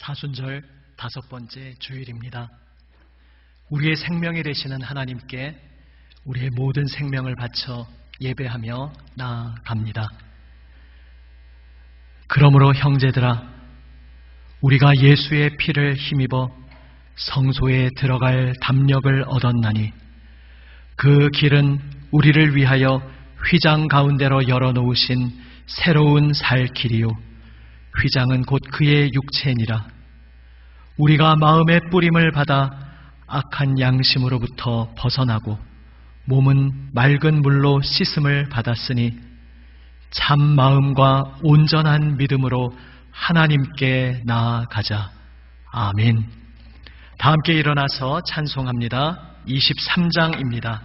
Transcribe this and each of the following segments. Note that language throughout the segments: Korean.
사순절 5번째 주일입니다. 우리의 생명이 되시는 하나님께 우리의 모든 생명을 바쳐 예배하며 나아갑니다. 그러므로 형제들아, 우리가 예수의 피를 힘입어 성소에 들어갈 담력을 얻었나니 그 길은 우리를 위하여 휘장 가운데로 열어놓으신 새로운 살 길이요, 휘장은 곧 그의 육체니라. 우리가 마음의 뿌림을 받아 악한 양심으로부터 벗어나고 몸은 맑은 물로 씻음을 받았으니 참 마음과 온전한 믿음으로 하나님께 나아가자. 아멘. 다 함께 일어나서 찬송합니다. 23장입니다.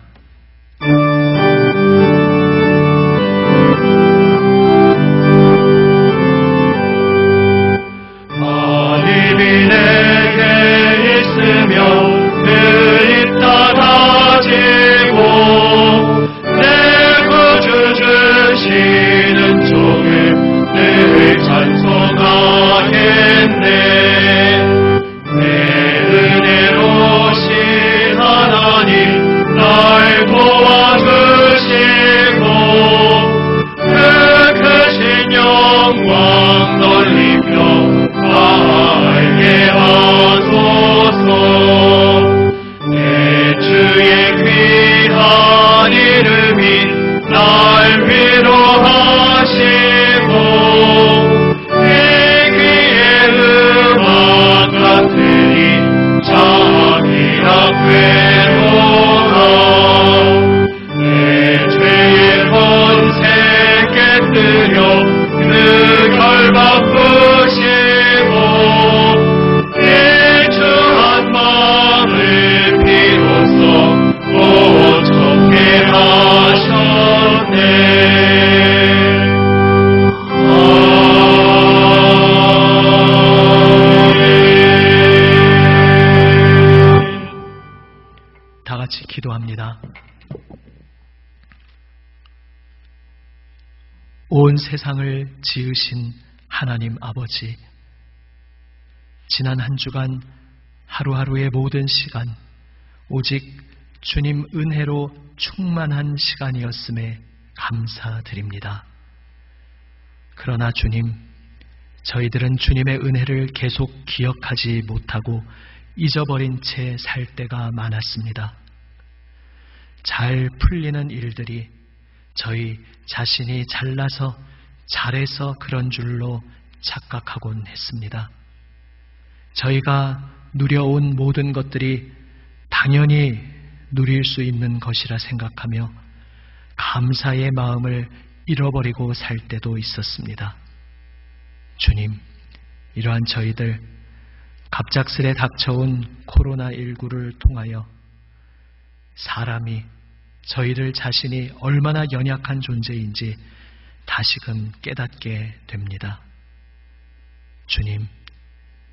하나님이 내게 있으면 늘 있다 다지고 내 구주 주시는 종을 늘 찬송하겠네. 내 은혜로신 하나님 날 도와주시고 그 크신 영광 넓히며 알게 하소서. 내 주의 귀한 이름이 날 위로하시고 내 귀에 음악 같으니 잠이라 괴로라. 내 죄의 번세 깨뜨려 그 결박 푸시고 내 주한 마음을 비로소 고쳤게 하셨네. 다 같이 기도합니다. 온 세상을 지으신 하나님 아버지, 지난 한 주간 하루하루의 모든 시간 오직 주님 은혜로 충만한 시간이었음에 감사드립니다. 그러나 주님, 저희들은 주님의 은혜를 계속 기억하지 못하고 잊어버린 채 살 때가 많았습니다. 잘 풀리는 일들이 저희 자신이 잘나서 잘해서 그런 줄로 착각하곤 했습니다. 저희가 누려온 모든 것들이 당연히 누릴 수 있는 것이라 생각하며 감사의 마음을 잃어버리고 살 때도 있었습니다. 주님, 이러한 저희들 갑작스레 닥쳐온 코로나19를 통하여 사람이 저희들 자신이 얼마나 연약한 존재인지 다시금 깨닫게 됩니다. 주님,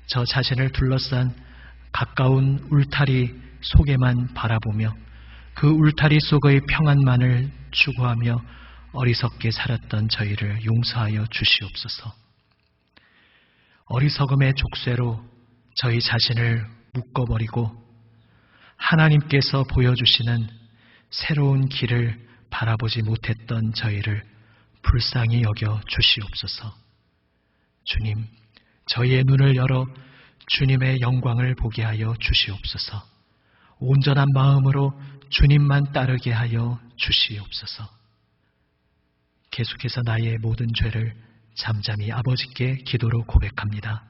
저 자신을 둘러싼 가까운 울타리 속에만 바라보며 그 울타리 속의 평안만을 추구하며 어리석게 살았던 저희를 용서하여 주시옵소서. 어리석음의 족쇄로 저희 자신을 묶어버리고 하나님께서 보여주시는 새로운 길을 바라보지 못했던 저희를 불쌍히 여겨 주시옵소서. 주님, 저희의 눈을 열어 주님의 영광을 보게 하여 주시옵소서. 온전한 마음으로 주님만 따르게 하여 주시옵소서. 계속해서 나의 모든 죄를 잠잠히 아버지께 기도로 고백합니다.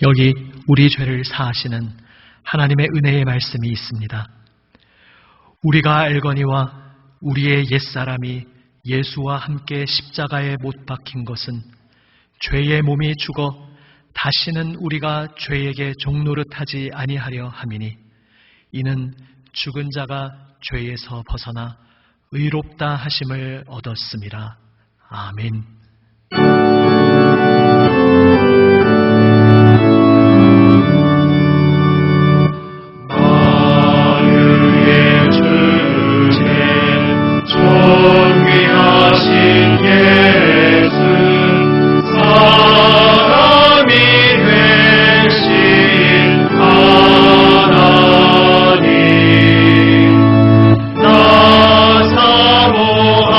여기 우리 죄를 사하시는 하나님의 은혜의 말씀이 있습니다. 우리가 알거니와 우리의 옛사람이 예수와 함께 십자가에 못 박힌 것은 죄의 몸이 죽어 다시는 우리가 죄에게 종노릇하지 아니하려 함이니 이는 죽은 자가 죄에서 벗어나 의롭다 하심을 얻었음이라. 아멘. 만유의 주님 존귀하신 예수 사람이 되신 하나님 나 사모하여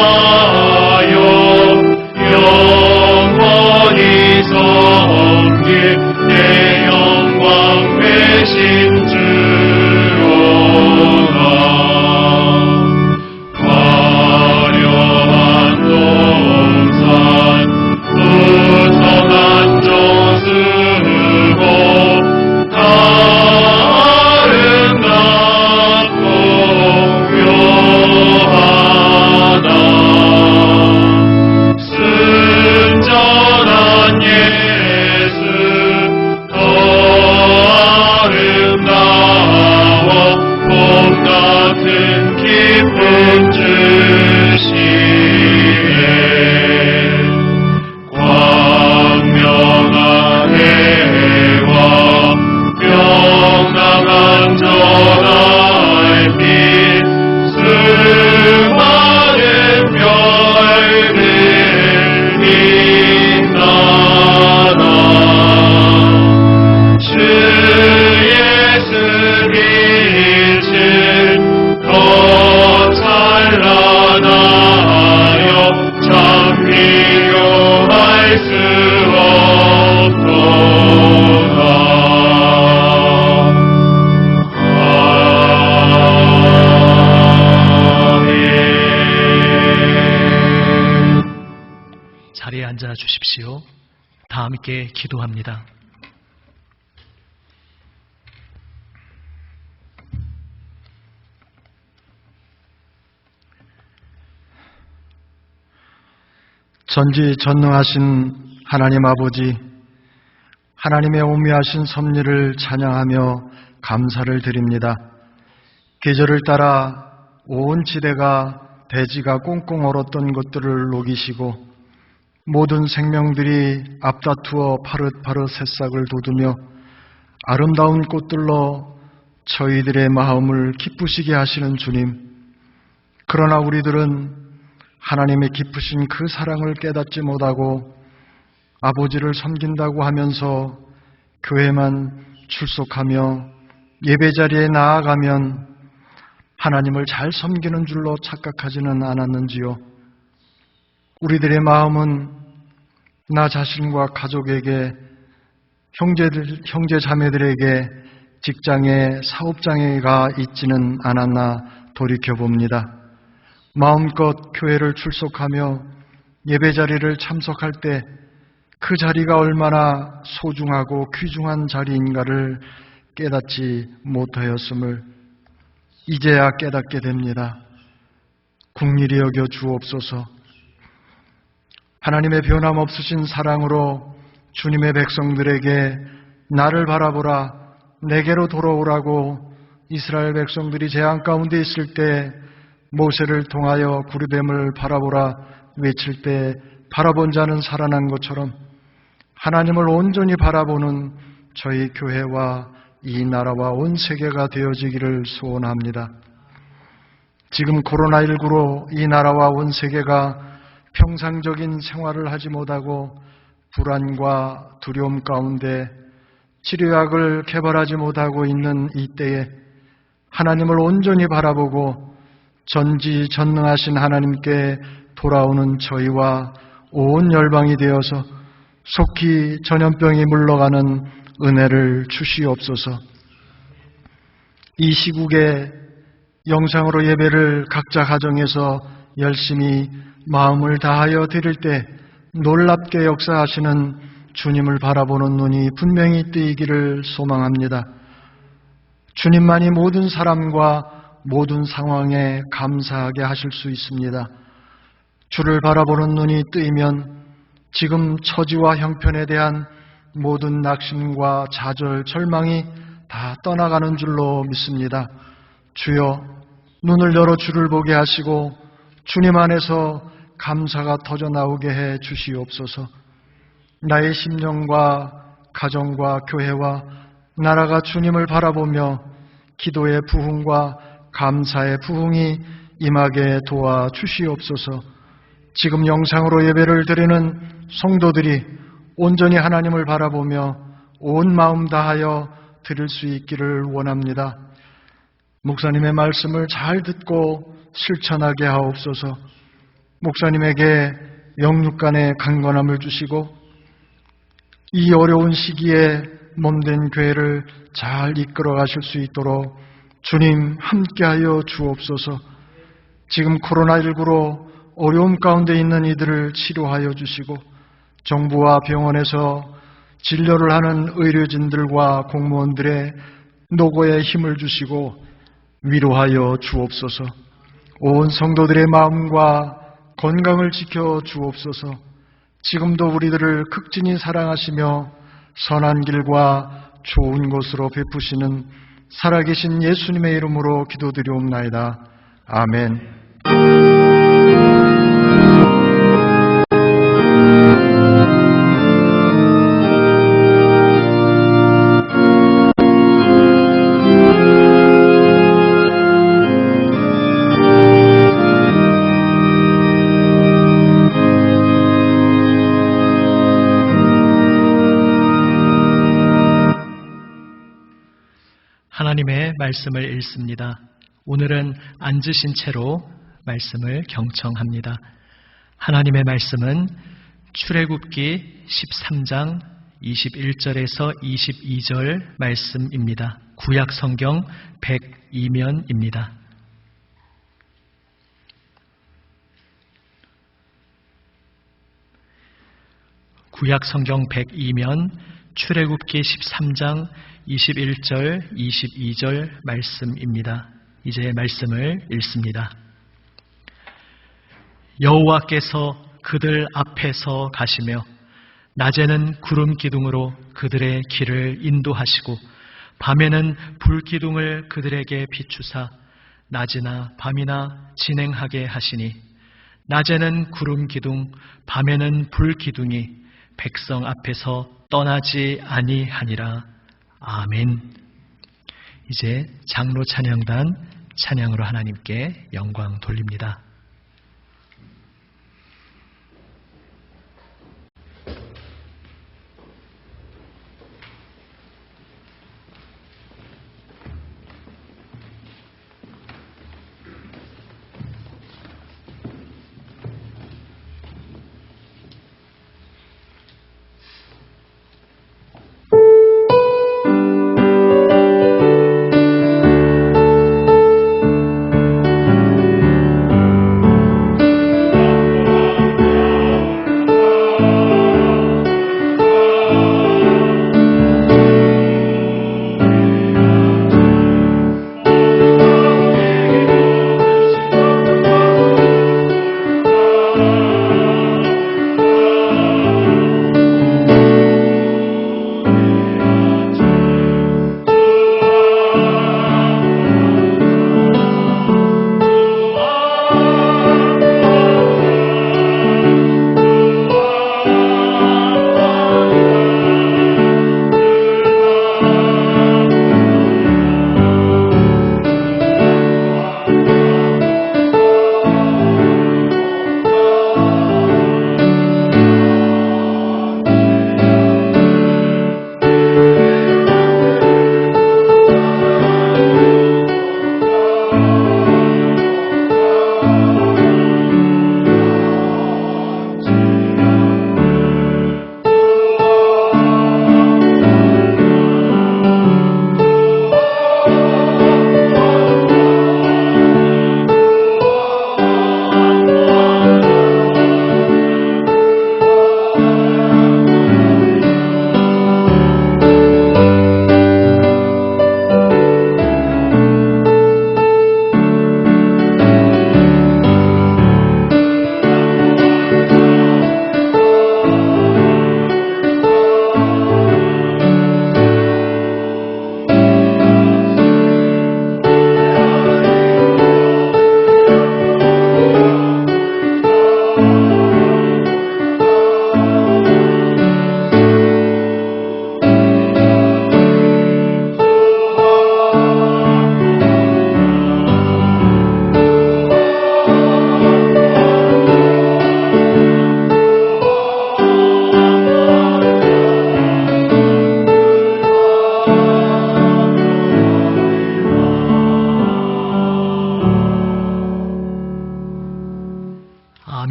영원히 섬길 내 영광 되신 주로다. 화려한 동산 부성한 조수고 아름답고 묘하다. 순전한 예수 더 아름다워 봄 같은 기쁨 주시네. 광명한 해와 명랑한 전할빛 수많은 별들 빛나나 주 예수 빛은 더 찬란하여 참 비교할 수 없도다. 아멘. 자리에 앉아 주십시오. 다 함께 기도합니다. 전지전능하신 하나님 아버지, 하나님의 오묘하신 섭리를 찬양하며 감사를 드립니다. 계절을 따라 온 지대가 대지가 꽁꽁 얼었던 것들을 녹이시고 모든 생명들이 앞다투어 파릇파릇 새싹을 돋우며 아름다운 꽃들로 저희들의 마음을 기쁘시게 하시는 주님, 그러나 우리들은 하나님의 깊으신 그 사랑을 깨닫지 못하고 아버지를 섬긴다고 하면서 교회만 출석하며 예배자리에 나아가면 하나님을 잘 섬기는 줄로 착각하지는 않았는지요. 우리들의 마음은 나 자신과 가족에게, 형제 자매들에게, 직장에, 사업장에가 있지는 않았나 돌이켜봅니다. 마음껏 교회를 출석하며 예배자리를 참석할 때 그 자리가 얼마나 소중하고 귀중한 자리인가를 깨닫지 못하였음을 이제야 깨닫게 됩니다. 국리히 여겨 주옵소서. 하나님의 변함없으신 사랑으로 주님의 백성들에게 나를 바라보라, 내게로 돌아오라고 이스라엘 백성들이 재앙 가운데 있을 때 모세를 통하여 구르뱀을 바라보라 외칠 때 바라본 자는 살아난 것처럼 하나님을 온전히 바라보는 저희 교회와 이 나라와 온 세계가 되어지기를 소원합니다. 지금 코로나19로 이 나라와 온 세계가 평상적인 생활을 하지 못하고 불안과 두려움 가운데 치료약을 개발하지 못하고 있는 이때에 하나님을 온전히 바라보고 전지전능하신 하나님께 돌아오는 저희와 온 열방이 되어서 속히 전염병이 물러가는 은혜를 주시옵소서. 이 시국에 영상으로 예배를 각자 가정에서 열심히 마음을 다하여 드릴 때 놀랍게 역사하시는 주님을 바라보는 눈이 분명히 뜨이기를 소망합니다. 주님만이 모든 사람과 모든 상황에 감사하게 하실 수 있습니다. 주를 바라보는 눈이 뜨이면 지금 처지와 형편에 대한 모든 낙심과 좌절, 절망이 다 떠나가는 줄로 믿습니다. 주여, 눈을 열어 주를 보게 하시고 주님 안에서 감사가 터져나오게 해 주시옵소서. 나의 심령과 가정과 교회와 나라가 주님을 바라보며 기도의 부흥과 감사의 부흥이 임하게 도와 주시옵소서. 지금 영상으로 예배를 드리는 성도들이 온전히 하나님을 바라보며 온 마음 다하여 드릴 수 있기를 원합니다. 목사님의 말씀을 잘 듣고 실천하게 하옵소서. 목사님에게 영육간의 강건함을 주시고 이 어려운 시기에 몸된 교회를 잘 이끌어 가실 수 있도록 주님 함께하여 주옵소서. 지금 코로나19로 어려움 가운데 있는 이들을 치료하여 주시고 정부와 병원에서 진료를 하는 의료진들과 공무원들의 노고에 힘을 주시고 위로하여 주옵소서. 온 성도들의 마음과 건강을 지켜 주옵소서. 지금도 우리들을 극진히 사랑하시며 선한 길과 좋은 곳으로 베푸시는 살아계신 예수님의 이름으로 기도드리옵나이다. 아멘. 하나님의 말씀을 읽습니다. 오늘은 앉으신 채로 말씀을 경청합니다. 하나님의 말씀은 출애굽기 13장 21절에서 22절 말씀입니다. 구약 성경 102면입니다. 구약 성경 102면 출애굽기 13장 21절, 22절 말씀입니다. 이제 말씀을 읽습니다. 여호와께서 그들 앞에서 가시며 낮에는 구름 기둥으로 그들의 길을 인도하시고 밤에는 불 기둥을 그들에게 비추사 낮이나 밤이나 진행하게 하시니 낮에는 구름 기둥, 밤에는 불 기둥이 백성 앞에서 떠나지 아니하니라. 아멘. 이제 장로 찬양단 찬양으로 하나님께 영광 돌립니다.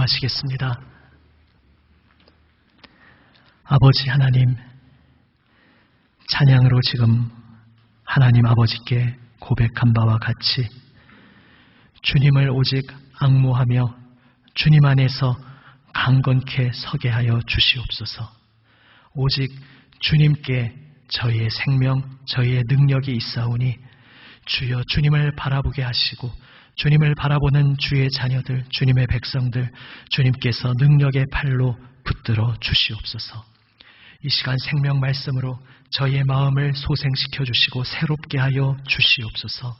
기도하시겠습니다. 아버지 하나님, 찬양으로 지금 하나님 아버지께 고백한 바와 같이 주님을 오직 앙모하며 주님 안에서 강건케 서게 하여 주시옵소서. 오직 주님께 저희의 생명, 저희의 능력이 있사오니 주여 주님을 바라보게 하시고 주님을 바라보는 주의 자녀들, 주님의 백성들, 주님께서 능력의 팔로 붙들어 주시옵소서. 이 시간 생명 말씀으로 저희의 마음을 소생시켜 주시고 새롭게 하여 주시옵소서.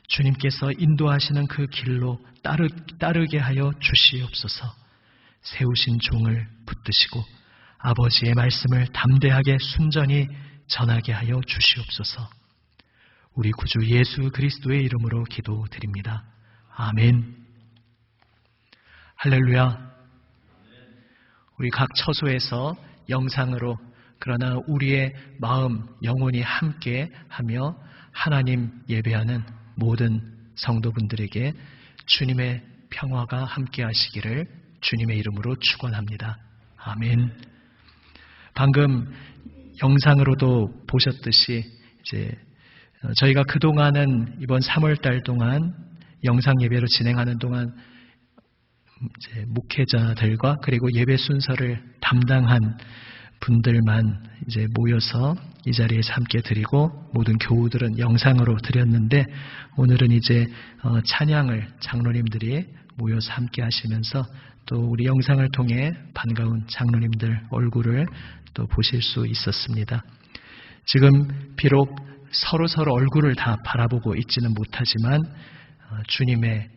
주님께서 인도하시는 그 길로 따르게 하여 주시옵소서. 세우신 종을 붙드시고 아버지의 말씀을 담대하게 순전히 전하게 하여 주시옵소서. 우리 구주 예수 그리스도의 이름으로 기도드립니다. 아멘. 할렐루야. 우리 각 처소에서 영상으로 그러나 우리의 마음, 영혼이 함께 하며 하나님 예배하는 모든 성도분들에게 주님의 평화가 함께 하시기를 주님의 이름으로 축원합니다. 아멘. 방금 영상으로도 보셨듯이 이제 저희가 그동안은 이번 3월 달 동안 영상 예배로 진행하는 동안 이제 목회자들과 그리고 예배 순서를 담당한 분들만 이제 모여서 이 자리에서 함께 드리고 모든 교우들은 영상으로 드렸는데 오늘은 이제 찬양을 장로님들이 모여서 함께 하시면서 또 우리 영상을 통해 반가운 장로님들 얼굴을 또 보실 수 있었습니다. 지금 비록 서로 얼굴을 다 바라보고 있지는 못하지만 주님의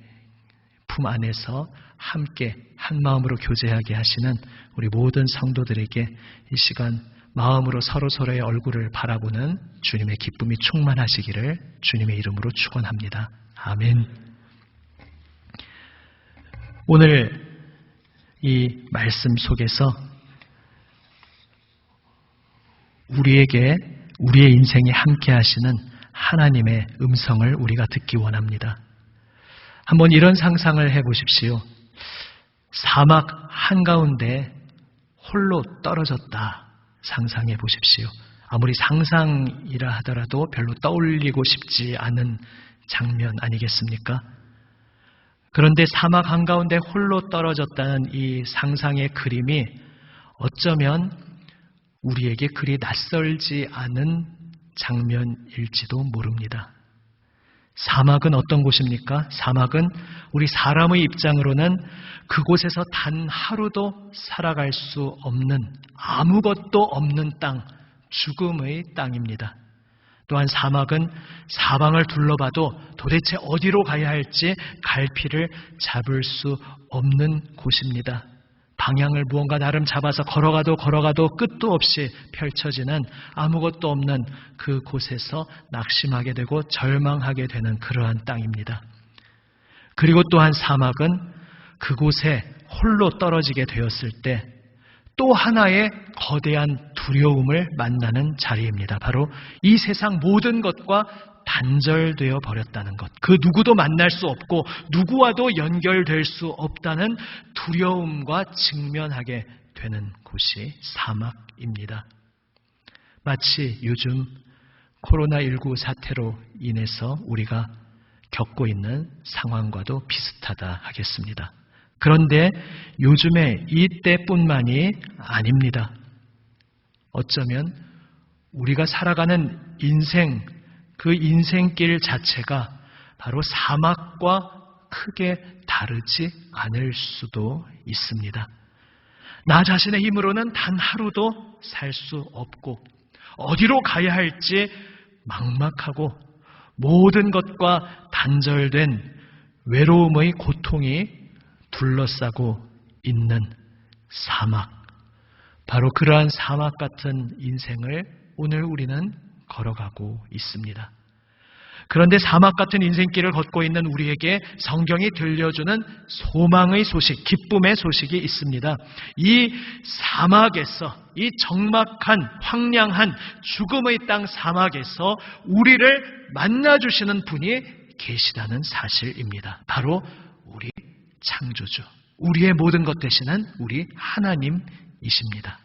품 안에서 함께 한 마음으로 교제하게 하시는 우리 모든 성도들에게 이 시간 마음으로 서로의 얼굴을 바라보는 주님의 기쁨이 충만하시기를 주님의 이름으로 축원합니다. 아멘. 오늘 이 말씀 속에서 우리의 인생에 함께 하시는 하나님의 음성을 우리가 듣기 원합니다. 한번 이런 상상을 해보십시오. 사막 한가운데 홀로 떨어졌다 상상해 보십시오. 아무리 상상이라 하더라도 별로 떠올리고 싶지 않은 장면 아니겠습니까? 그런데 사막 한가운데 홀로 떨어졌다는 이 상상의 그림이 어쩌면 우리에게 그리 낯설지 않은 장면일지도 모릅니다. 사막은 어떤 곳입니까? 사막은 우리 사람의 입장으로는 그곳에서 단 하루도 살아갈 수 없는 아무것도 없는 땅, 죽음의 땅입니다. 또한 사막은 사방을 둘러봐도 도대체 어디로 가야 할지 갈피를 잡을 수 없는 곳입니다. 방향을 무언가 나름 잡아서 걸어가도 끝도 없이 펼쳐지는 아무것도 없는 그 곳에서 낙심하게 되고 절망하게 되는 그러한 땅입니다. 그리고 또한 사막은 그곳에 홀로 떨어지게 되었을 때 또 하나의 거대한 두려움을 만나는 자리입니다. 바로 이 세상 모든 것과 단절되어 버렸다는 것. 그 누구도 만날 수 없고 누구와도 연결될 수 없다는 두려움과 직면하게 되는 곳이 사막입니다. 마치 요즘 코로나19 사태로 인해서 우리가 겪고 있는 상황과도 비슷하다 하겠습니다. 그런데 요즘에 이때뿐만이 아닙니다. 어쩌면 우리가 살아가는 인생, 그 인생길 자체가 바로 사막과 크게 다르지 않을 수도 있습니다. 나 자신의 힘으로는 단 하루도 살 수 없고 어디로 가야 할지 막막하고 모든 것과 단절된 외로움의 고통이 둘러싸고 있는 사막. 바로 그러한 사막 같은 인생을 오늘 우리는 걸어가고 있습니다. 그런데 사막 같은 인생길을 걷고 있는 우리에게 성경이 들려주는 소망의 소식, 기쁨의 소식이 있습니다. 이 사막에서, 이 적막한, 황량한 죽음의 땅 사막에서 우리를 만나주시는 분이 계시다는 사실입니다. 바로 우리 창조주, 우리의 모든 것 되시는 우리 하나님이십니다.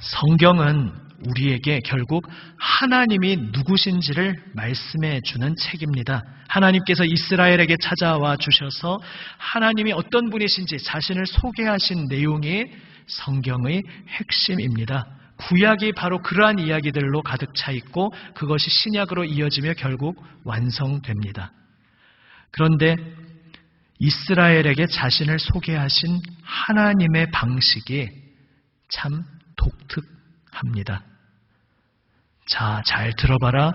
성경은 우리에게 결국 하나님이 누구신지를 말씀해 주는 책입니다. 하나님께서 이스라엘에게 찾아와 주셔서 하나님이 어떤 분이신지 자신을 소개하신 내용이 성경의 핵심입니다. 구약이 바로 그러한 이야기들로 가득 차 있고 그것이 신약으로 이어지며 결국 완성됩니다. 그런데 이스라엘에게 자신을 소개하신 하나님의 방식이 참 독특합니다. 자, 잘 들어봐라.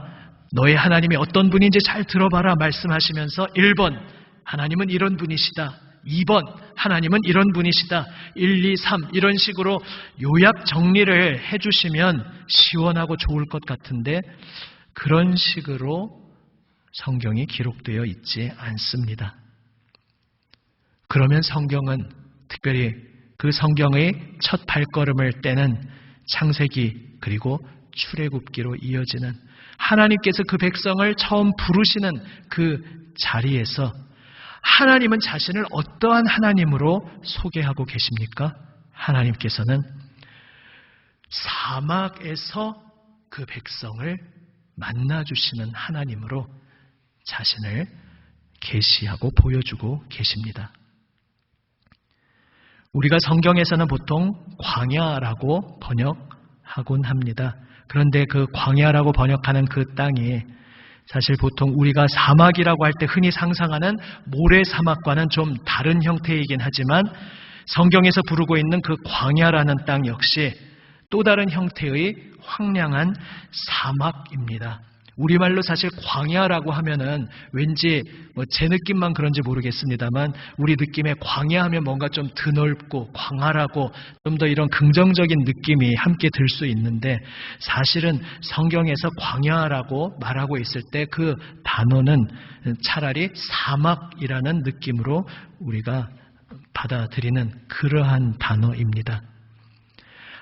너의 하나님이 어떤 분인지 잘 들어봐라 말씀하시면서 1번 하나님은 이런 분이시다. 2번 하나님은 이런 분이시다. 1, 2, 3 이런 식으로 요약 정리를 해주시면 시원하고 좋을 것 같은데 그런 식으로 성경이 기록되어 있지 않습니다. 그러면 성경은 특별히 그 성경의 첫 발걸음을 떼는 창세기 그리고 출애굽기로 이어지는 하나님께서 그 백성을 처음 부르시는 그 자리에서 하나님은 자신을 어떠한 하나님으로 소개하고 계십니까? 하나님께서는 사막에서 그 백성을 만나주시는 하나님으로 자신을 계시하고 보여주고 계십니다. 우리가 성경에서는 보통 광야라고 번역하곤 합니다. 그런데 그 광야라고 번역하는 그 땅이 사실 보통 우리가 사막이라고 할 때 흔히 상상하는 모래사막과는 좀 다른 형태이긴 하지만 성경에서 부르고 있는 그 광야라는 땅 역시 또 다른 형태의 황량한 사막입니다. 우리말로 사실 광야라고 하면은 왠지 제 느낌만 그런지 모르겠습니다만 우리 느낌에 광야 하면 뭔가 좀 드넓고 광활하고 좀 더 이런 긍정적인 느낌이 함께 들 수 있는데 사실은 성경에서 광야라고 말하고 있을 때 그 단어는 차라리 사막이라는 느낌으로 우리가 받아들이는 그러한 단어입니다.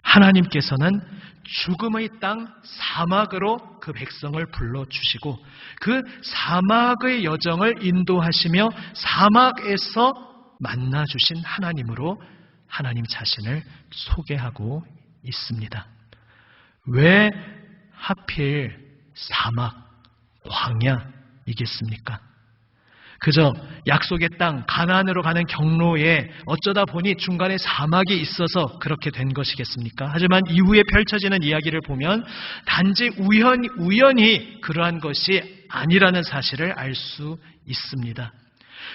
하나님께서는 죽음의 땅 사막으로 그 백성을 불러주시고 그 사막의 여정을 인도하시며 사막에서 만나주신 하나님으로 하나님 자신을 소개하고 있습니다. 왜 하필 사막, 광야이겠습니까? 그저 약속의 땅 가나안으로 가는 경로에 어쩌다 보니 중간에 사막이 있어서 그렇게 된 것이겠습니까? 하지만 이후에 펼쳐지는 이야기를 보면 단지 우연히 그러한 것이 아니라는 사실을 알 수 있습니다.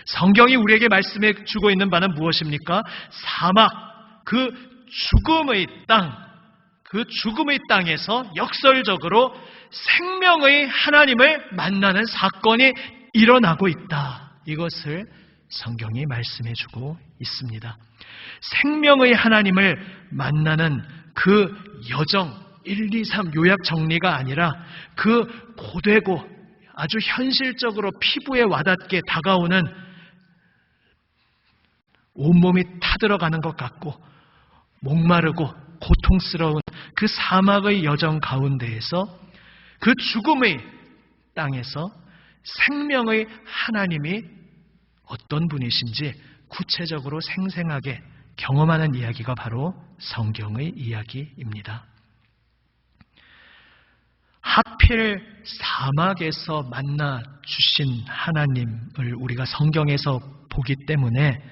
성경이 우리에게 말씀해 주고 있는 바는 무엇입니까? 사막, 그 죽음의 땅에서 역설적으로 생명의 하나님을 만나는 사건이 일어나고 있다. 이것을 성경이 말씀해 주고 있습니다. 생명의 하나님을 만나는 그 여정 1, 2, 3 요약 정리가 아니라 그 고되고 아주 현실적으로 피부에 와닿게 다가오는 온몸이 타들어가는 것 같고 목마르고 고통스러운 그 사막의 여정 가운데에서 그 죽음의 땅에서 생명의 하나님이 어떤 분이신지 구체적으로 생생하게 경험하는 이야기가 바로 성경의 이야기입니다. 하필 사막에서 만나 주신 하나님을 우리가 성경에서 보기 때문에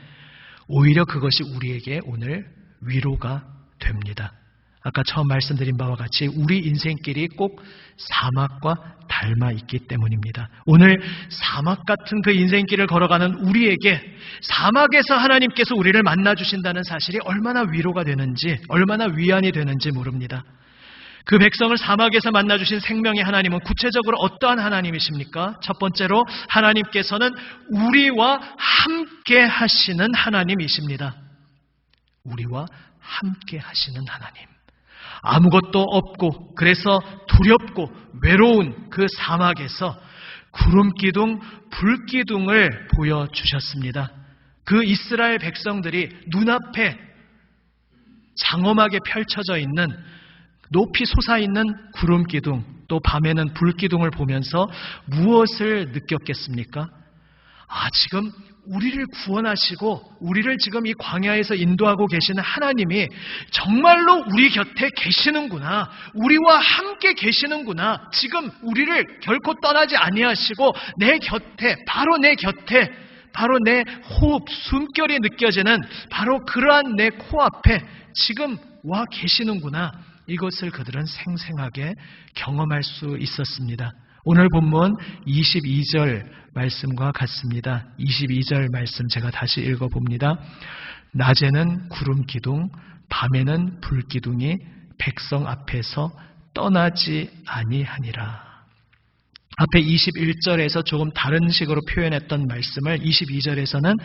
오히려 그것이 우리에게 오늘 위로가 됩니다. 아까 처음 말씀드린 바와 같이 우리 인생길이 꼭 사막과 닮아 있기 때문입니다. 오늘 사막 같은 그 인생길을 걸어가는 우리에게 사막에서 하나님께서 우리를 만나주신다는 사실이 얼마나 위로가 되는지, 얼마나 위안이 되는지 모릅니다. 그 백성을 사막에서 만나주신 생명의 하나님은 구체적으로 어떠한 하나님이십니까? 첫 번째로 하나님께서는 우리와 함께 하시는 하나님이십니다. 우리와 함께 하시는 하나님. 아무것도 없고 그래서 두렵고 외로운 그 사막에서 구름기둥, 불기둥을 보여주셨습니다. 그 이스라엘 백성들이 눈앞에 장엄하게 펼쳐져 있는 높이 솟아있는 구름기둥 또 밤에는 불기둥을 보면서 무엇을 느꼈겠습니까? 지금 우리를 구원하시고 우리를 지금 이 광야에서 인도하고 계시는 하나님이 정말로 우리 곁에 계시는구나, 우리와 함께 계시는구나, 지금 우리를 결코 떠나지 아니하시고 내 곁에, 바로 내 곁에, 바로 내 호흡, 숨결이 느껴지는 바로 그러한 내 코앞에 지금 와 계시는구나, 이것을 그들은 생생하게 경험할 수 있었습니다. 오늘 본문 22절 말씀과 같습니다. 22절 말씀 제가 다시 읽어봅니다. 낮에는 구름 기둥, 밤에는 불 기둥이 백성 앞에서 떠나지 아니하니라. 앞에 21절에서 조금 다른 식으로 표현했던 말씀을 22절에서는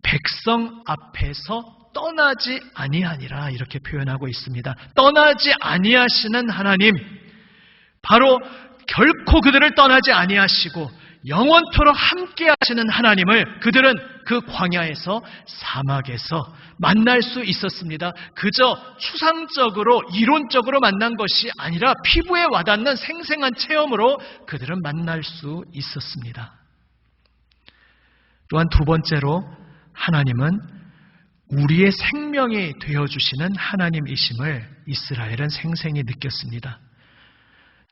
백성 앞에서 떠나지 아니하니라 이렇게 표현하고 있습니다. 떠나지 아니하시는 하나님, 바로 결코 그들을 떠나지 아니하시고 영원토록 함께 하시는 하나님을 그들은 그 광야에서, 사막에서 만날 수 있었습니다. 그저 추상적으로 이론적으로 만난 것이 아니라 피부에 와닿는 생생한 체험으로 그들은 만날 수 있었습니다. 또한 두 번째로 하나님은 우리의 생명이 되어주시는 하나님이심을 이스라엘은 생생히 느꼈습니다.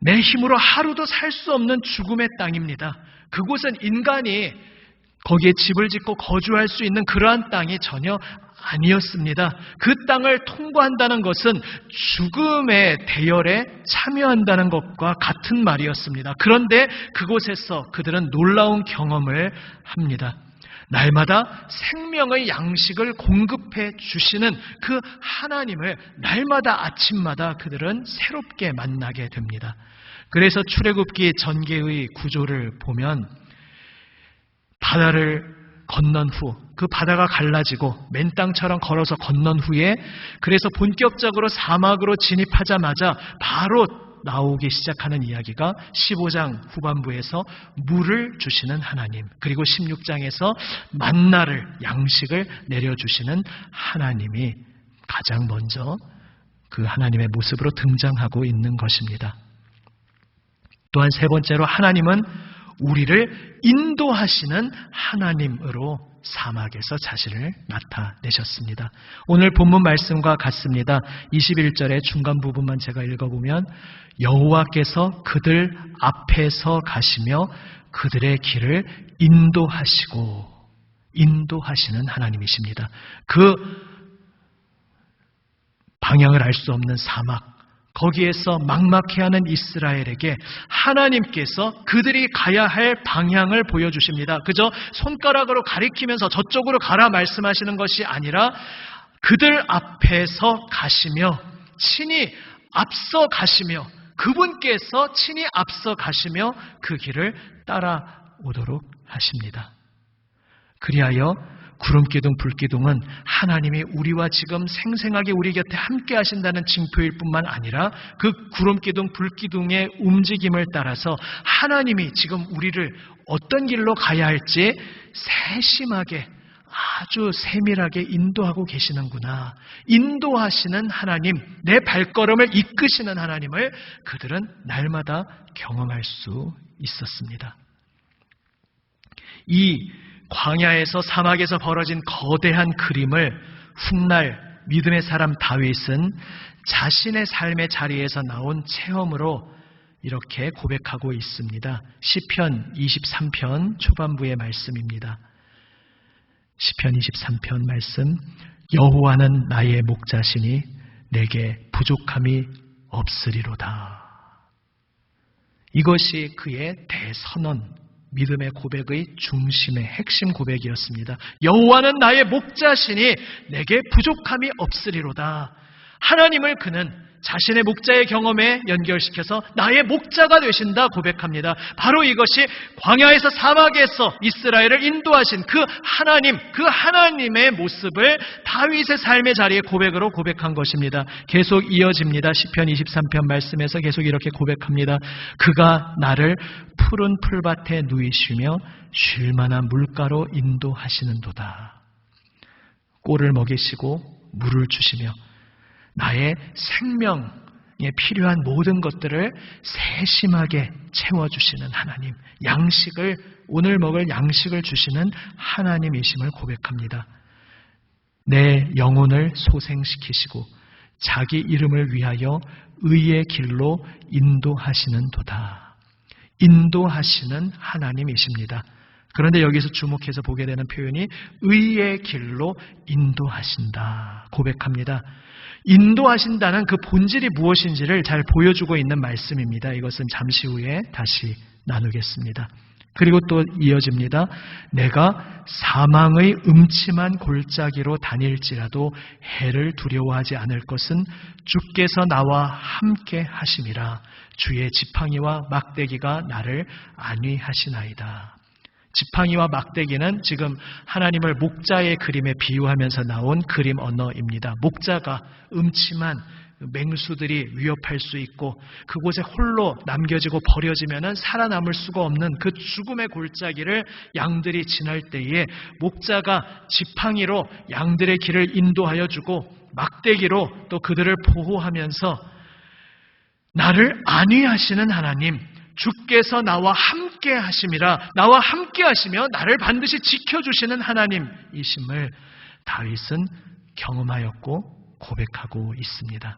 내 힘으로 하루도 살 수 없는 죽음의 땅입니다. 그곳은 인간이 거기에 집을 짓고 거주할 수 있는 그러한 땅이 전혀 아니었습니다. 그 땅을 통과한다는 것은 죽음의 대열에 참여한다는 것과 같은 말이었습니다. 그런데 그곳에서 그들은 놀라운 경험을 합니다. 날마다 생명의 양식을 공급해 주시는 그 하나님을 날마다 아침마다 그들은 새롭게 만나게 됩니다. 그래서 출애굽기 전개의 구조를 보면 바다를 건넌 후, 그 바다가 갈라지고 맨 땅처럼 걸어서 건넌 후에, 그래서 본격적으로 사막으로 진입하자마자 바로 나오기 시작하는 이야기가 15장 후반부에서 물을 주시는 하나님, 그리고 16장에서 만나를, 양식을 내려주시는 하나님이 가장 먼저 그 하나님의 모습으로 등장하고 있는 것입니다. 또한 세 번째로 하나님은 우리를 인도하시는 하나님으로 사막에서 자신을 나타내셨습니다. 오늘 본문 말씀과 같습니다. 21절의 중간 부분만 제가 읽어보면 여호와께서 그들 앞에서 가시며 그들의 길을 인도하시는 하나님이십니다. 그 방향을 알 수 없는 사막, 거기에서 막막해하는 이스라엘에게 하나님께서 그들이 가야 할 방향을 보여주십니다. 그저 손가락으로 가리키면서 저쪽으로 가라 말씀하시는 것이 아니라 그들 앞에서 가시며 친히 앞서 가시며, 그분께서 친히 앞서 가시며 그 길을 따라오도록 하십니다. 그리하여 구름기둥, 불기둥은 하나님이 우리와 지금 생생하게 우리 곁에 함께 하신다는 징표일 뿐만 아니라 그 구름기둥, 불기둥의 움직임을 따라서 하나님이 지금 우리를 어떤 길로 가야 할지 세심하게, 아주 세밀하게 인도하고 계시는구나, 인도하시는 하나님, 내 발걸음을 이끄시는 하나님을 그들은 날마다 경험할 수 있었습니다. 이 광야에서, 사막에서 벌어진 거대한 그림을 훗날 믿음의 사람 다윗은 자신의 삶의 자리에서 나온 체험으로 이렇게 고백하고 있습니다. 시편 23편 초반부의 말씀입니다. 시편 23편 말씀, 여호와는 나의 목자시니 내게 부족함이 없으리로다. 이것이 그의 대선언, 믿음의 고백의 중심의 핵심 고백이었습니다. 여호와는 나의 목자시니 내게 부족함이 없으리로다. 하나님을 그는 자신의 목자의 경험에 연결시켜서 나의 목자가 되신다 고백합니다. 바로 이것이 광야에서, 사막에서 이스라엘을 인도하신 그 하나님, 그 하나님의 모습을 다윗의 삶의 자리에 고백으로 고백한 것입니다. 계속 이어집니다. 시편 23편 말씀에서 계속 이렇게 고백합니다. 그가 나를 푸른 풀밭에 누이시며 쉴 만한 물가로 인도하시는도다. 꼴을 먹이시고 물을 주시며 나의 생명에 필요한 모든 것들을 세심하게 채워주시는 하나님, 양식을 오늘 먹을 양식을 주시는 하나님이심을 고백합니다. 내 영혼을 소생시키시고 자기 이름을 위하여 의의 길로 인도하시는 도다. 인도하시는 하나님이십니다. 그런데 여기서 주목해서 보게 되는 표현이 의의 길로 인도하신다 고백합니다. 인도하신다는 그 본질이 무엇인지를 잘 보여주고 있는 말씀입니다. 이것은 잠시 후에 다시 나누겠습니다. 그리고 또 이어집니다. 내가 사망의 음침한 골짜기로 다닐지라도 해를 두려워하지 않을 것은 주께서 나와 함께 하심이라. 주의 지팡이와 막대기가 나를 안위하시나이다. 지팡이와 막대기는 지금 하나님을 목자의 그림에 비유하면서 나온 그림 언어입니다. 목자가 음침한 맹수들이 위협할 수 있고 그곳에 홀로 남겨지고 버려지면 살아남을 수가 없는 그 죽음의 골짜기를 양들이 지날 때에 목자가 지팡이로 양들의 길을 인도하여 주고 막대기로 또 그들을 보호하면서 나를 안위하시는 하나님, 주께서 나와 함께 하심이라. 나와 함께 하시며 나를 반드시 지켜주시는 하나님이심을 다윗은 경험하였고 고백하고 있습니다.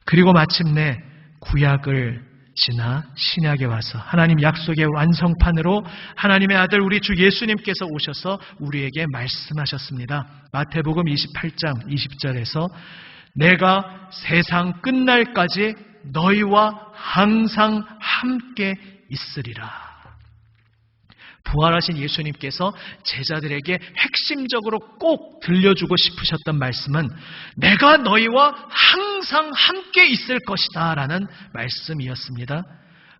그리고 마침내 구약을 지나 신약에 와서 하나님 약속의 완성판으로 하나님의 아들 우리 주 예수님께서 오셔서 우리에게 말씀하셨습니다. 마태복음 28장 20절에서 내가 세상 끝날까지 너희와 항상 함께 있으리라. 부활하신 예수님께서 제자들에게 핵심적으로 꼭 들려주고 싶으셨던 말씀은 내가 너희와 항상 함께 있을 것이다 라는 말씀이었습니다.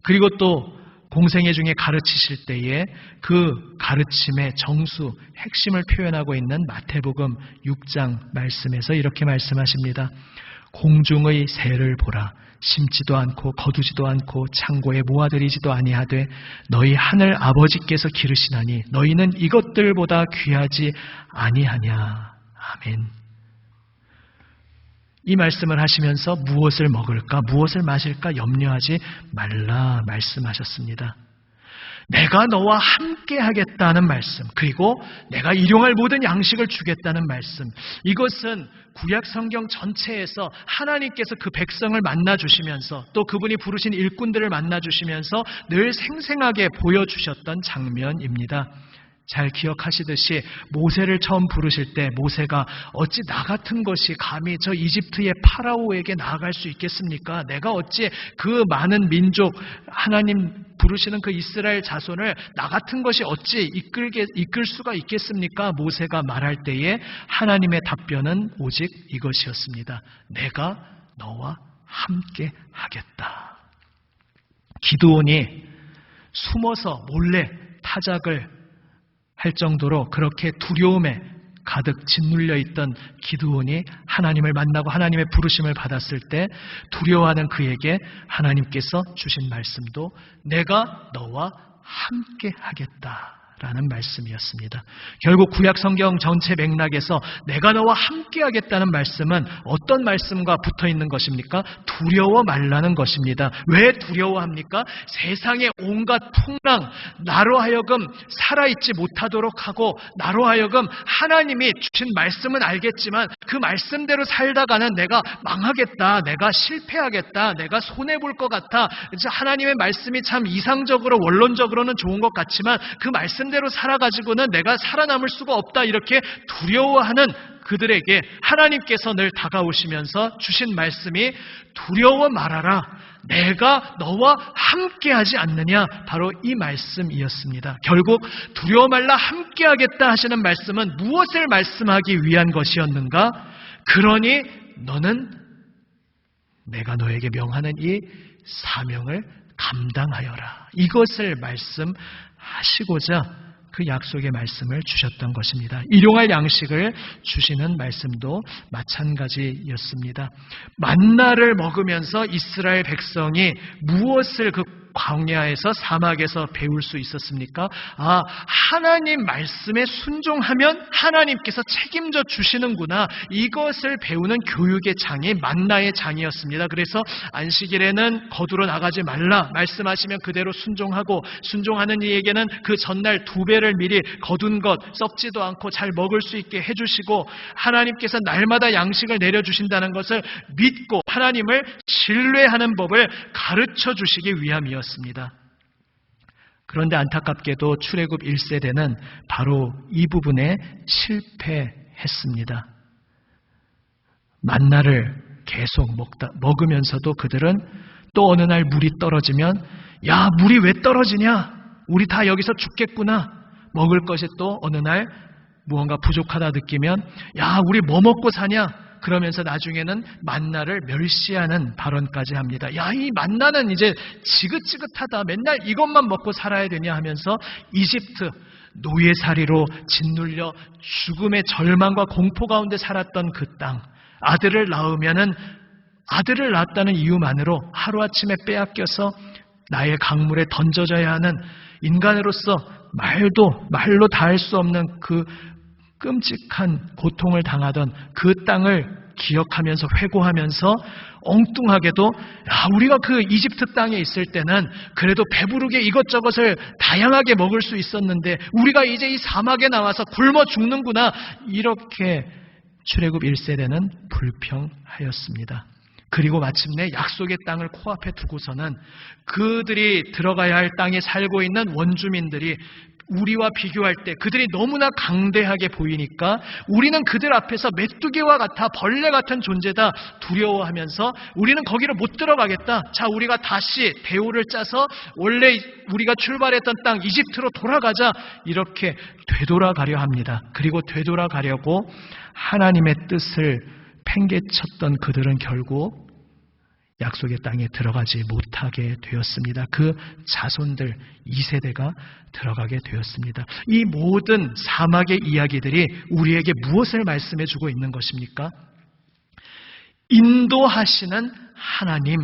그리고 또 공생애 중에 가르치실 때에 그 가르침의 정수, 핵심을 표현하고 있는 마태복음 6장 말씀에서 이렇게 말씀하십니다. 공중의 새를 보라. 심지도 않고 거두지도 않고 창고에 모아들이지도 아니하되 너희 하늘 아버지께서 기르시나니 너희는 이것들보다 귀하지 아니하냐. 아멘. 이 말씀을 하시면서 무엇을 먹을까 무엇을 마실까 염려하지 말라 말씀하셨습니다. 내가 너와 함께 하겠다는 말씀, 그리고 내가 일용할 모든 양식을 주겠다는 말씀, 이것은 구약 성경 전체에서 하나님께서 그 백성을 만나주시면서 또 그분이 부르신 일꾼들을 만나주시면서 늘 생생하게 보여주셨던 장면입니다. 잘 기억하시듯이 모세를 처음 부르실 때 모세가 어찌 나 같은 것이 감히 저 이집트의 파라오에게 나아갈 수 있겠습니까? 내가 어찌 그 많은 민족 하나님 부르시는 그 이스라엘 자손을 나 같은 것이 어찌 이끌 수가 있겠습니까? 모세가 말할 때에 하나님의 답변은 오직 이것이었습니다. 내가 너와 함께 하겠다. 기드온이 숨어서 몰래 타작을 할 정도로 그렇게 두려움에 가득 짓눌려 있던 기드온이 하나님을 만나고 하나님의 부르심을 받았을 때 두려워하는 그에게 하나님께서 주신 말씀도 내가 너와 함께 하겠다라는 말씀이었습니다. 결국 구약 성경 전체 맥락에서 내가 너와 함께 하겠다는 말씀은 어떤 말씀과 붙어 있는 것입니까? 두려워 말라는 것입니다. 왜 두려워합니까? 세상의 온갖 풍랑, 나로 하여금 살아있지 못하도록 하고 나로 하여금 하나님이 주신 말씀은 알겠지만 그 말씀대로 살다가는 내가 망하겠다, 내가 실패하겠다, 내가 손해볼 것 같아. 하나님의 말씀이 참 이상적으로 원론적으로는 좋은 것 같지만 그 말씀대로 살아가지고는 내가 살아남을 수가 없다. 이렇게 두려워하는 그들에게 하나님께서 늘 다가오시면서 주신 말씀이 두려워 말아라. 내가 너와 함께하지 않느냐. 바로 이 말씀이었습니다. 결국 두려워 말라 함께하겠다 하시는 말씀은 무엇을 말씀하기 위한 것이었는가? 그러니 너는 내가 너에게 명하는 이 사명을 감당하여라. 이것을 말씀하시고자 그 약속의 말씀을 주셨던 것입니다. 일용할 양식을 주시는 말씀도 마찬가지였습니다. 만나를 먹으면서 이스라엘 백성이 무엇을 그 광야에서 사막에서 배울 수 있었습니까? 하나님 말씀에 순종하면 하나님께서 책임져 주시는구나. 이것을 배우는 교육의 장이 만나의 장이었습니다. 그래서 안식일에는 거두러 나가지 말라. 말씀하시면 그대로 순종하고, 순종하는 이에게는 그 전날 2배를 미리 거둔 것 썩지도 않고 잘 먹을 수 있게 해주시고, 하나님께서 날마다 양식을 내려주신다는 것을 믿고 하나님을 신뢰하는 법을 가르쳐 주시기 위함이었습니다. 그런데 안타깝게도 출애굽 1세대는 바로 이 부분에 실패했습니다. 만나를 계속 먹으면서도 그들은 또 어느 날 물이 떨어지면, 야, 물이 왜 떨어지냐? 우리 다 여기서 죽겠구나. 먹을 것이 또 어느 날 무언가 부족하다 느끼면, 야, 우리 뭐 먹고 사냐? 그러면서 나중에는 만나를 멸시하는 발언까지 합니다. 야, 이 만나는 이제 지긋지긋하다. 맨날 이것만 먹고 살아야 되냐 하면서 이집트 노예살이로 짓눌려 죽음의 절망과 공포 가운데 살았던 그 땅, 아들을 낳았다는 이유만으로 하루아침에 빼앗겨서 나의 강물에 던져져야 하는 인간으로서 말로 다 할 수 없는 그 끔찍한 고통을 당하던 그 땅을 기억하면서 회고하면서 엉뚱하게도, 우리가 그 이집트 땅에 있을 때는 그래도 배부르게 이것저것을 다양하게 먹을 수 있었는데 우리가 이제 이 사막에 나와서 굶어 죽는구나. 이렇게 출애굽 1세대는 불평하였습니다. 그리고 마침내 약속의 땅을 코앞에 두고서는 그들이 들어가야 할 땅에 살고 있는 원주민들이 우리와 비교할 때 그들이 너무나 강대하게 보이니까 우리는 그들 앞에서 메뚜기와 같아 벌레 같은 존재다 두려워하면서 우리는 거기로 못 들어가겠다. 자, 우리가 다시 대오를 짜서 원래 우리가 출발했던 땅 이집트로 돌아가자. 이렇게 되돌아가려 합니다. 그리고 되돌아가려고 하나님의 뜻을 팽개쳤던 그들은 결국 약속의 땅에 들어가지 못하게 되었습니다. 그 자손들 2세대가 들어가게 되었습니다. 이 모든 사막의 이야기들이 우리에게 무엇을 말씀해 주고 있는 것입니까? 인도하시는 하나님,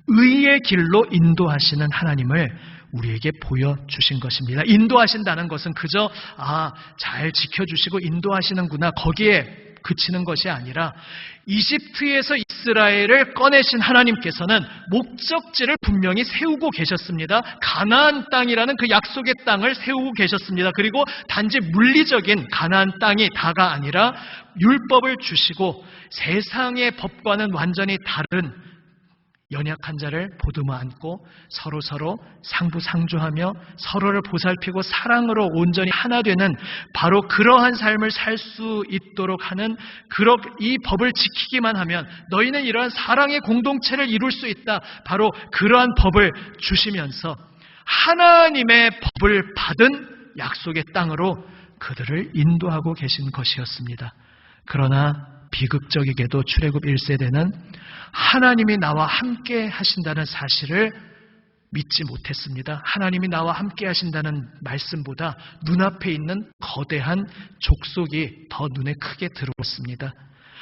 의의 길로 인도하시는 하나님을 우리에게 보여주신 것입니다. 인도하신다는 것은 그저 잘 지켜주시고 인도하시는구나, 거기에 그치는 것이 아니라 이집트에서 이스라엘을 꺼내신 하나님께서는 목적지를 분명히 세우고 계셨습니다. 가나안 땅이라는 그 약속의 땅을 세우고 계셨습니다. 그리고 단지 물리적인 가나안 땅이 다가 아니라 율법을 주시고 세상의 법과는 완전히 다른 연약한 자를 보듬어 안고 서로 상부상조하며 서로를 보살피고 사랑으로 온전히 하나 되는 바로 그러한 삶을 살 수 있도록 하는 이 법을 지키기만 하면 너희는 이러한 사랑의 공동체를 이룰 수 있다. 바로 그러한 법을 주시면서 하나님의 법을 받은 약속의 땅으로 그들을 인도하고 계신 것이었습니다. 그러나 비극적이게도 출애굽 1세대는 하나님이 나와 함께 하신다는 사실을 믿지 못했습니다. 하나님이 나와 함께 하신다는 말씀보다 눈앞에 있는 거대한 족속이 더 눈에 크게 들어왔습니다.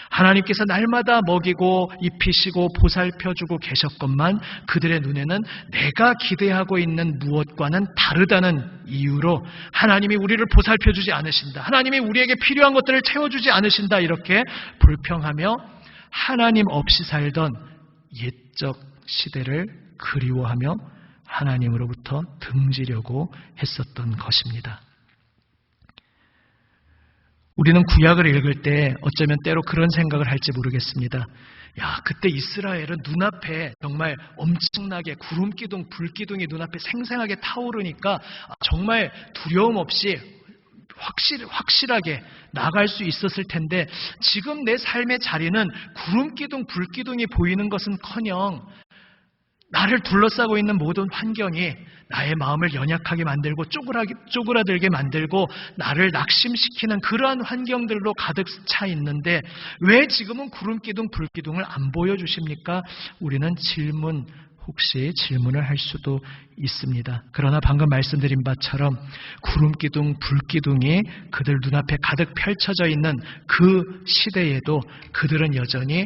하나님께서 날마다 먹이고 입히시고 보살펴주고 계셨건만 그들의 눈에는 내가 기대하고 있는 무엇과는 다르다는 이유로 하나님이 우리를 보살펴주지 않으신다, 하나님이 우리에게 필요한 것들을 채워주지 않으신다, 이렇게 불평하며 하나님 없이 살던 옛적 시대를 그리워하며 하나님으로부터 등지려고 했었던 것입니다. 우리는 구약을 읽을 때 어쩌면 때로 그런 생각을 할지 모르겠습니다. 그때 이스라엘은 눈앞에 정말 엄청나게 구름기둥, 불기둥이 눈앞에 생생하게 타오르니까 정말 두려움 없이 확실하게 나갈 수 있었을 텐데 지금 내 삶의 자리는 구름기둥, 불기둥이 보이는 것은커녕 나를 둘러싸고 있는 모든 환경이 나의 마음을 연약하게 만들고 쪼그라들게 만들고 나를 낙심시키는 그러한 환경들로 가득 차 있는데 왜 지금은 구름기둥, 불기둥을 안 보여주십니까? 우리는 혹시 질문을 할 수도 있습니다. 그러나 방금 말씀드린 바처럼 구름기둥, 불기둥이 그들 눈앞에 가득 펼쳐져 있는 그 시대에도 그들은 여전히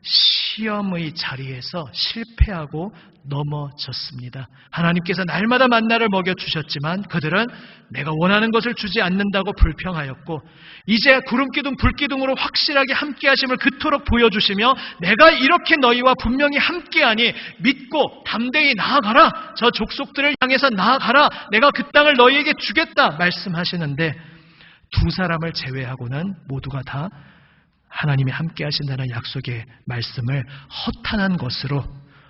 시험의 자리에서 실패하고 넘어졌습니다. 하나님께서 날마다 만나를 먹여주셨지만 그들은 내가 원하는 것을 주지 않는다고 불평하였고, 이제 구름기둥 불기둥으로 확실하게 함께하심을 그토록 보여주시며 내가 이렇게 너희와 분명히 함께하니 믿고 담대히 나아가라, 저 족속들을 향해서 나아가라, 내가 그 땅을 너희에게 주겠다 말씀하시는데, 두 사람을 제외하고는 모두가 다 하나님이 함께 하신다는 약속의 말씀을 허탄한 것으로,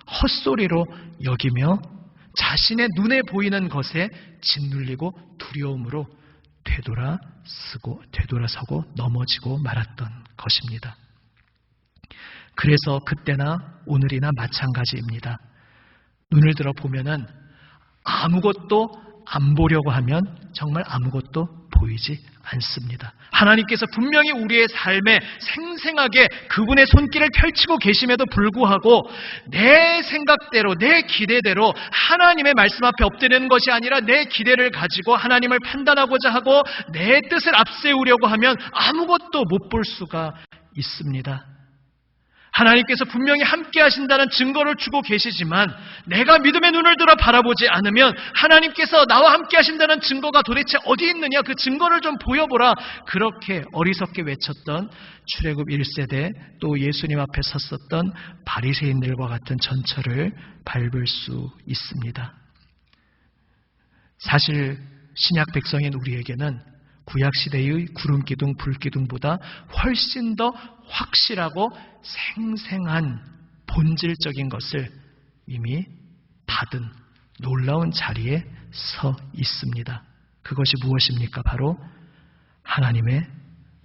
헛소리로 여기며 자신의 눈에 보이는 것에 짓눌리고 두려움으로 되돌아서고 넘어지고 말았던 것입니다. 그래서 그때나 오늘이나 마찬가지입니다. 눈을 들어 보면은 아무것도 안 보려고 하면 정말 아무것도 보이지 않습니다. 하나님께서 분명히 우리의 삶에 생생하게 그분의 손길을 펼치고 계심에도 불구하고 내 생각대로, 내 기대대로 하나님의 말씀 앞에 엎드리는 것이 아니라 내 기대를 가지고 하나님을 판단하고자 하고 내 뜻을 앞세우려고 하면 아무것도 못 볼 수가 있습니다. 하나님께서 분명히 함께 하신다는 증거를 주고 계시지만 내가 믿음의 눈을 들어 바라보지 않으면 하나님께서 나와 함께 하신다는 증거가 도대체 어디 있느냐, 그 증거를 좀 보여보라, 그렇게 어리석게 외쳤던 출애굽 1세대, 또 예수님 앞에 섰었던 바리새인들과 같은 전철을 밟을 수 있습니다. 사실 신약 백성인 우리에게는 구약시대의 구름기둥, 불기둥보다 훨씬 더 확실하고 생생한 본질적인 것을 이미 받은 놀라운 자리에 서 있습니다. 그것이 무엇입니까? 바로 하나님의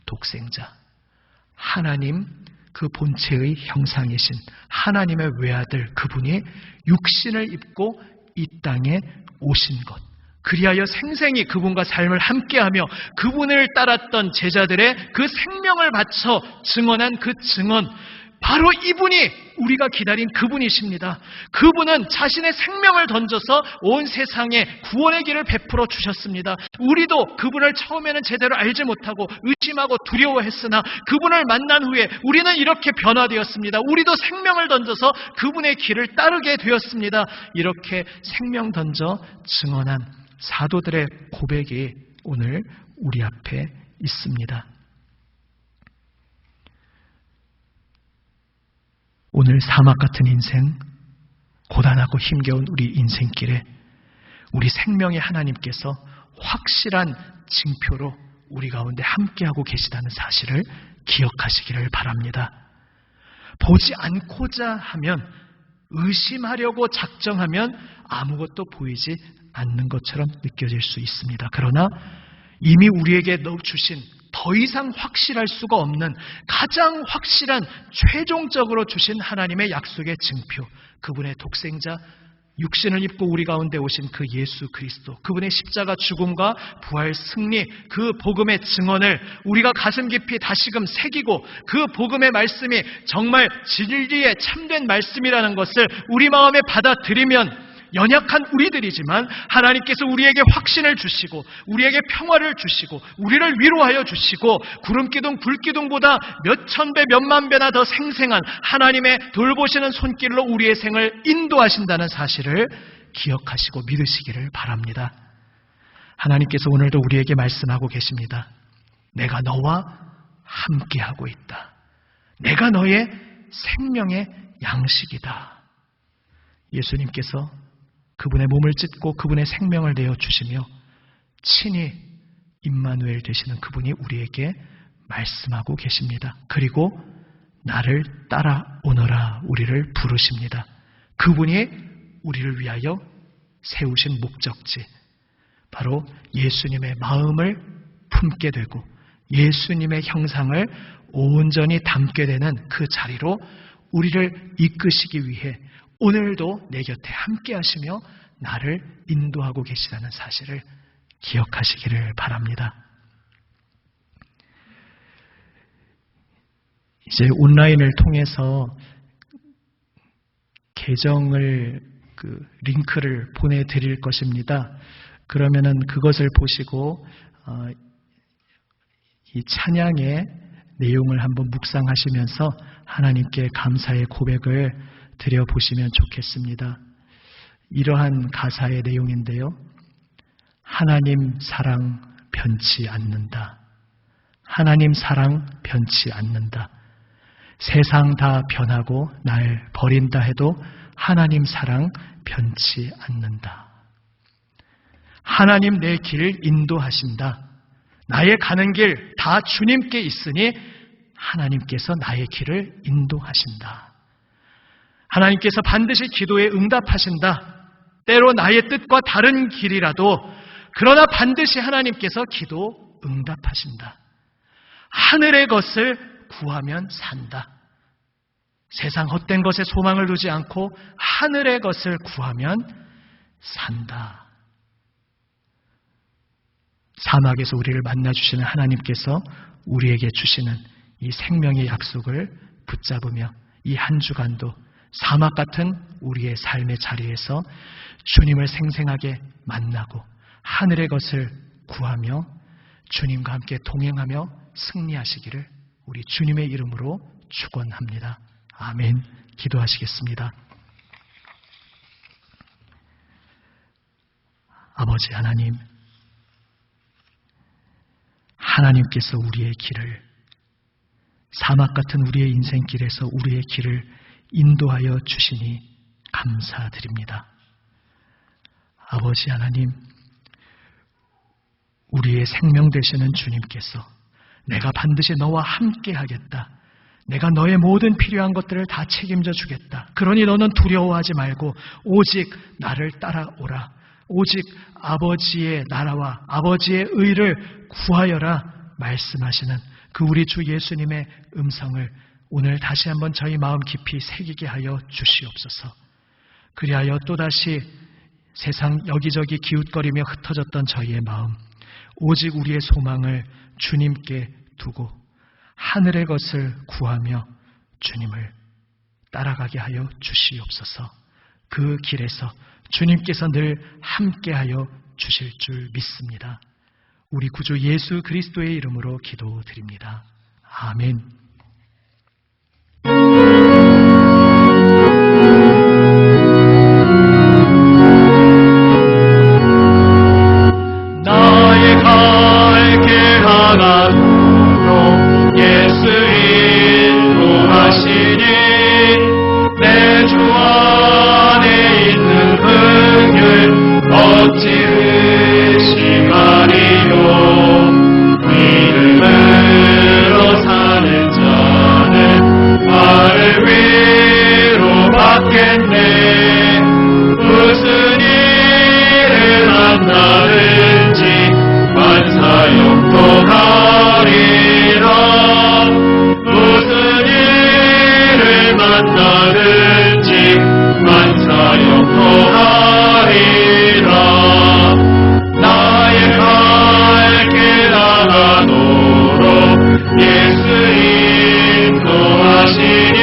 독생자, 하나님 그 본체의 형상이신 하나님의 외아들, 그분이 육신을 입고 이 땅에 오신 것, 그리하여 생생히 그분과 삶을 함께하며 그분을 따랐던 제자들의 그 생명을 바쳐 증언한 그 증언, 바로 이분이 우리가 기다린 그분이십니다. 그분은 자신의 생명을 던져서 온 세상에 구원의 길을 베풀어 주셨습니다. 우리도 그분을 처음에는 제대로 알지 못하고 의심하고 두려워했으나 그분을 만난 후에 우리는 이렇게 변화되었습니다. 우리도 생명을 던져서 그분의 길을 따르게 되었습니다. 이렇게 생명 던져 증언한 사도들의 고백이 오늘 우리 앞에 있습니다. 오늘 사막 같은 인생, 고단하고 힘겨운 우리 인생길에 우리 생명의 하나님께서 확실한 징표로 우리 가운데 함께하고 계시다는 사실을 기억하시기를 바랍니다. 보지 않고자 하면, 의심하려고 작정하면 아무것도 보이지 않는 것처럼 느껴질 수 있습니다. 그러나 이미 우리에게 주신 더 이상 확실할 수가 없는 가장 확실한, 최종적으로 주신 하나님의 약속의 증표, 그분의 독생자, 육신을 입고 우리 가운데 오신 그 예수 그리스도, 그분의 십자가 죽음과 부활 승리, 그 복음의 증언을 우리가 가슴 깊이 다시금 새기고 그 복음의 말씀이 정말 진리의 참된 말씀이라는 것을 우리 마음에 받아들이면, 연약한 우리들이지만 하나님께서 우리에게 확신을 주시고 우리에게 평화를 주시고 우리를 위로하여 주시고 구름기둥 불기둥보다 몇 천배 몇만 배나 더 생생한 하나님의 돌보시는 손길로 우리의 생을 인도하신다는 사실을 기억하시고 믿으시기를 바랍니다. 하나님께서 오늘도 우리에게 말씀하고 계십니다. 내가 너와 함께하고 있다. 내가 너의 생명의 양식이다. 예수님께서 그분의 몸을 찢고 그분의 생명을 내어주시며 친히 임마누엘 되시는 그분이 우리에게 말씀하고 계십니다. 그리고 나를 따라오너라 우리를 부르십니다. 그분이 우리를 위하여 세우신 목적지, 바로 예수님의 마음을 품게 되고 예수님의 형상을 온전히 담게 되는 그 자리로 우리를 이끄시기 위해 오늘도 내 곁에 함께 하시며 나를 인도하고 계시다는 사실을 기억하시기를 바랍니다. 이제 온라인을 통해서 계정을 링크를 보내드릴 것입니다. 그러면은 그것을 보시고 이 찬양의 내용을 한번 묵상하시면서 하나님께 감사의 고백을 드려보시면 좋겠습니다. 이러한 가사의 내용인데요. 하나님 사랑 변치 않는다. 하나님 사랑 변치 않는다. 세상 다 변하고 날 버린다 해도 하나님 사랑 변치 않는다. 하나님 내 길을 인도하신다. 나의 가는 길 다 주님께 있으니 하나님께서 나의 길을 인도하신다. 하나님께서 반드시 기도에 응답하신다. 때로 나의 뜻과 다른 길이라도 그러나 반드시 하나님께서 기도 응답하신다. 하늘의 것을 구하면 산다. 세상 헛된 것에 소망을 두지 않고 하늘의 것을 구하면 산다. 사막에서 우리를 만나주시는 하나님께서 우리에게 주시는 이 생명의 약속을 붙잡으며 이 한 주간도 사막 같은 우리의 삶의 자리에서 주님을 생생하게 만나고 하늘의 것을 구하며 주님과 함께 동행하며 승리하시기를 우리 주님의 이름으로 축원합니다. 아멘. 기도하시겠습니다. 아버지 하나님, 하나님께서 우리의 길을, 사막 같은 우리의 인생길에서 우리의 길을 인도하여 주시니 감사드립니다. 아버지 하나님, 우리의 생명 되시는 주님께서 내가 반드시 너와 함께 하겠다. 내가 너의 모든 필요한 것들을 다 책임져 주겠다. 그러니 너는 두려워하지 말고 오직 나를 따라오라. 오직 아버지의 나라와 아버지의 의를 구하여라 말씀하시는 그 우리 주 예수님의 음성을 오늘 다시 한번 저희 마음 깊이 새기게 하여 주시옵소서. 그리하여 또다시 세상 여기저기 기웃거리며 흩어졌던 저희의 마음, 오직 우리의 소망을 주님께 두고 하늘의 것을 구하며 주님을 따라가게 하여 주시옵소서. 그 길에서 주님께서 늘 함께하여 주실 줄 믿습니다. 우리 구주 예수 그리스도의 이름으로 기도드립니다. 아멘. 나의 갈 길 하나로 예수 인도하시니 내 주 안에 있는 긍휼 어찌 의심하리요. 믿음으로 사는 자는 나를 위로받겠네. 무슨 일을 만나든지 만사역동하리라. 무슨 일을 만나든지 만사역동하리라. 나의 갈 길 하나도록 예수 인도하시니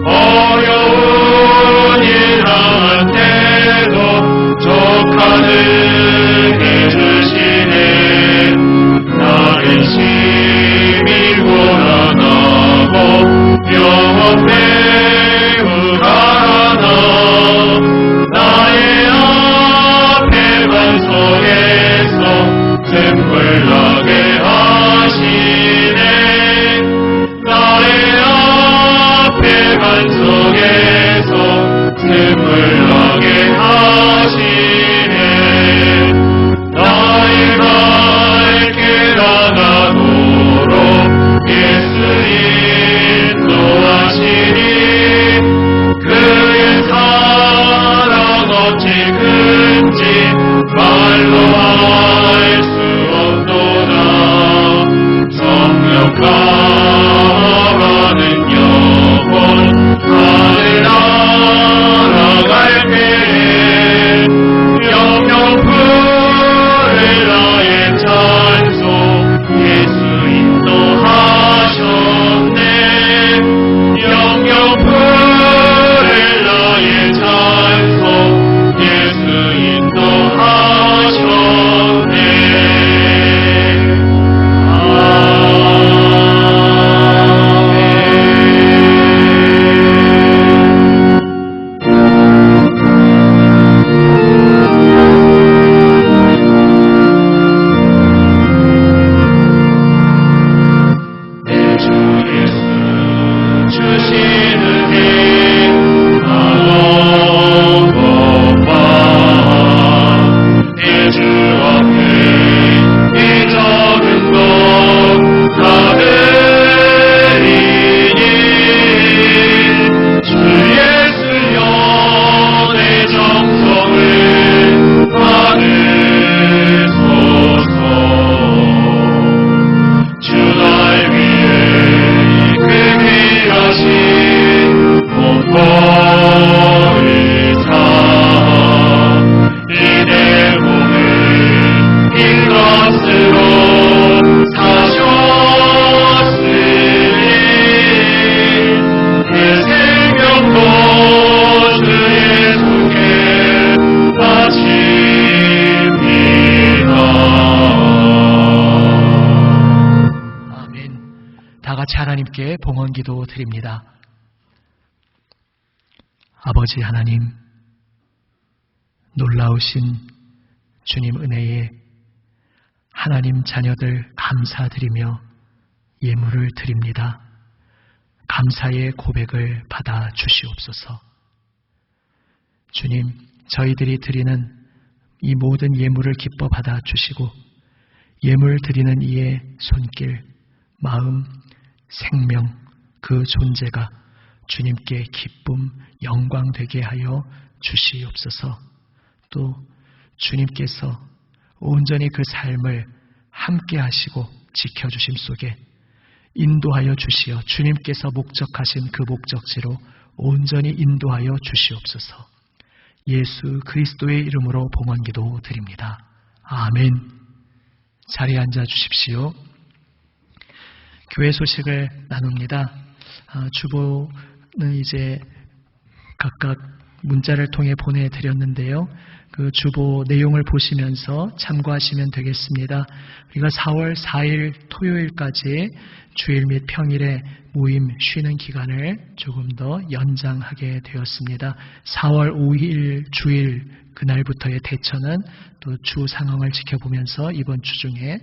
어려운 함께 봉헌기도 드립니다. 아버지 하나님, 놀라우신 주님 은혜에 하나님 자녀들 감사드리며 예물을 드립니다. 감사의 고백을 받아 주시옵소서. 주님, 저희들이 드리는 이 모든 예물을 기뻐 받아 주시고 예물 드리는 이의 손길, 마음, 생명, 그 존재가 주님께 기쁨, 영광 되게 하여 주시옵소서. 또 주님께서 온전히 그 삶을 함께 하시고 지켜주심 속에 인도하여 주시어 주님께서 목적하신 그 목적지로 온전히 인도하여 주시옵소서. 예수 그리스도의 이름으로 봉헌기도 드립니다. 아멘. 자리에 앉아 주십시오. 교회 소식을 나눕니다. 주보는 이제 각각 문자를 통해 보내드렸는데요. 그 주보 내용을 보시면서 참고하시면 되겠습니다. 우리가 4월 4일 토요일까지 주일 및 평일에 모임 쉬는 기간을 조금 더 연장하게 되었습니다. 4월 5일 주일 그날부터의 대처는 또 주 상황을 지켜보면서 이번 주 중에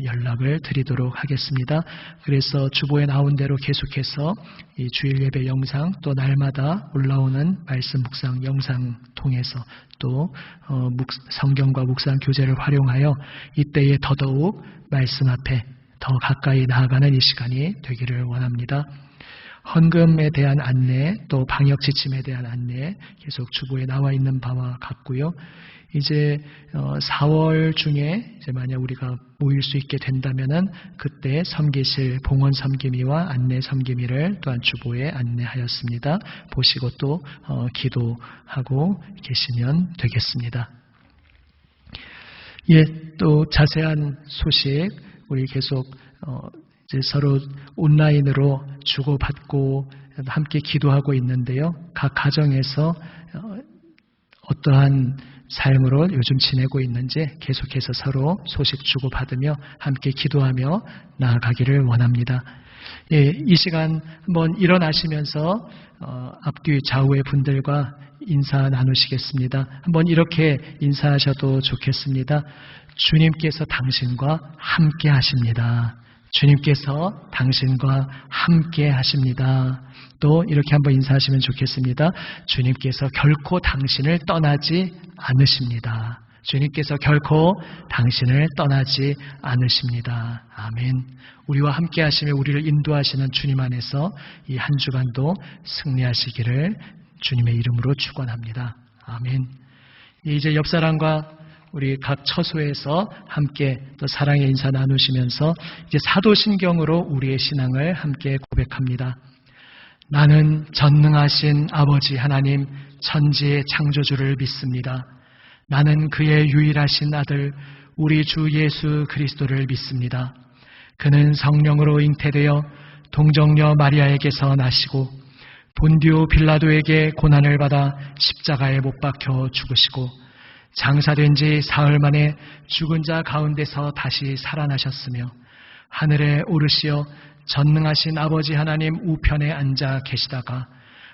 연락을 드리도록 하겠습니다. 그래서 주보에 나온 대로 계속해서 이 주일 예배 영상 또 날마다 올라오는 말씀 묵상 영상 통해서 또 성경과 묵상 교재를 활용하여 이때에 더더욱 말씀 앞에 더 가까이 나아가는 이 시간이 되기를 원합니다. 헌금에 대한 안내 또 방역 지침에 대한 안내 계속 주보에 나와 있는 바와 같고요. 이제 4월 중에 이제 만약 우리가 모일 수 있게 된다면은 그때 섬기실 봉헌 섬기미와 안내 섬기미를 또한 주보에 안내하였습니다. 보시고 또 기도하고 계시면 되겠습니다. 예, 또 자세한 소식 우리 계속 이제 서로 온라인으로 주고받고 함께 기도하고 있는데요. 각 가정에서 어떠한 삶으로 요즘 지내고 있는지 계속해서 서로 소식 주고받으며 함께 기도하며 나아가기를 원합니다. 예, 이 시간 한번 일어나시면서 앞뒤 좌우의 분들과 인사 나누시겠습니다. 한번 이렇게 인사하셔도 좋겠습니다. 주님께서 당신과 함께 하십니다. 주님께서 당신과 함께 하십니다. 또 이렇게 한번 인사하시면 좋겠습니다. 주님께서 결코 당신을 떠나지 않으십니다. 주님께서 결코 당신을 떠나지 않으십니다. 아멘. 우리와 함께 하시며 우리를 인도하시는 주님 안에서 이 한 주간도 승리하시기를 주님의 이름으로 축원합니다. 아멘. 이제 옆 사람과 우리 각 처소에서 함께 또 사랑의 인사 나누시면서 이제 사도신경으로 우리의 신앙을 함께 고백합니다. 나는 전능하신 아버지 하나님 천지의 창조주를 믿습니다. 나는 그의 유일하신 아들 우리 주 예수 그리스도를 믿습니다. 그는 성령으로 잉태되어 동정녀 마리아에게서 나시고 본디오 빌라도에게 고난을 받아 십자가에 못 박혀 죽으시고 장사된 지 사흘 만에 죽은 자 가운데서 다시 살아나셨으며 하늘에 오르시어 전능하신 아버지 하나님 우편에 앉아 계시다가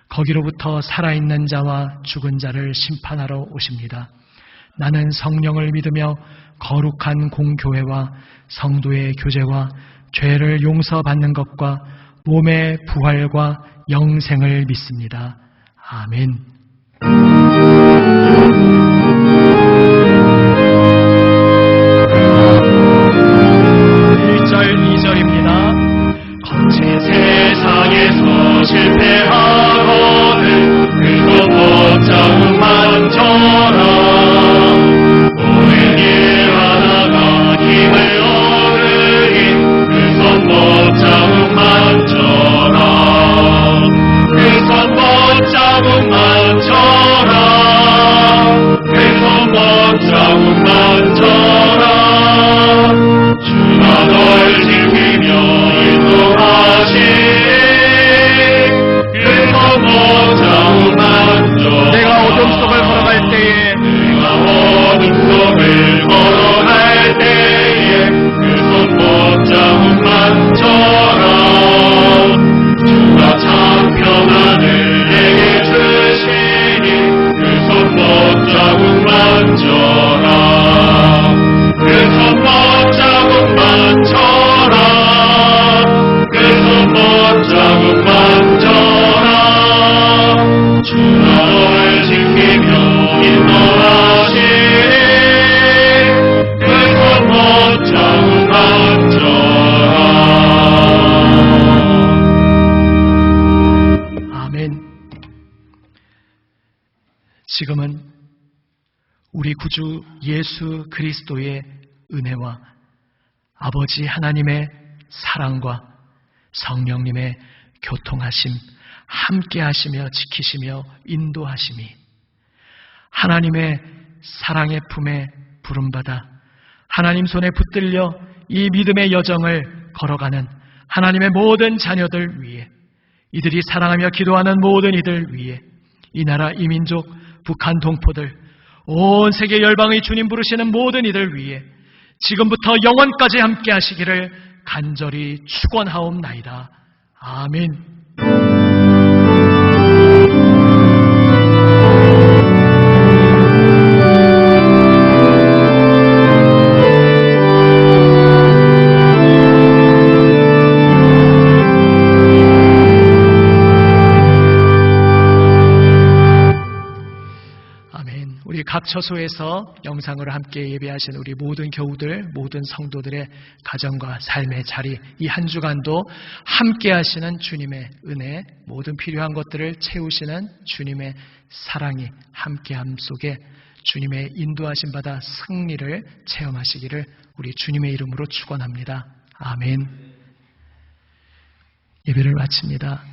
거기로부터 살아있는 자와 죽은 자를 심판하러 오십니다. 나는 성령을 믿으며 거룩한 공교회와 성도의 교제와 죄를 용서받는 것과 몸의 부활과 영생을 믿습니다. 아멘. 2절입니다. 거친 세상에서 실패하거든 그거 복잡한 저라 오늘 일 하다가 힘을 얻으니 그 손 복잡한 저라 그 손 복잡한 저라 지금은 우리 구주 예수 그리스도의 은혜와 아버지 하나님의 사랑과 성령님의 교통하심, 함께 하시며 지키시며 인도하심이 하나님의 사랑의 품에 부름받아 하나님 손에 붙들려 이 믿음의 여정을 걸어가는 하나님의 모든 자녀들 위해, 이들이 사랑하며 기도하는 모든 이들 위해, 이 나라 이 민족 북한 동포들, 온 세계 열방의 주님 부르시는 모든 이들 위해 지금부터 영원까지 함께 하시기를 간절히 축원하옵나이다. 아멘. 각 처소에서 영상으로 함께 예배하신 우리 모든 교우들, 모든 성도들의 가정과 삶의 자리, 이 한 주간도 함께 하시는 주님의 은혜, 모든 필요한 것들을 채우시는 주님의 사랑이 함께함 속에 주님의 인도하심 받아 승리를 체험하시기를 우리 주님의 이름으로 축원합니다. 아멘. 예배를 마칩니다.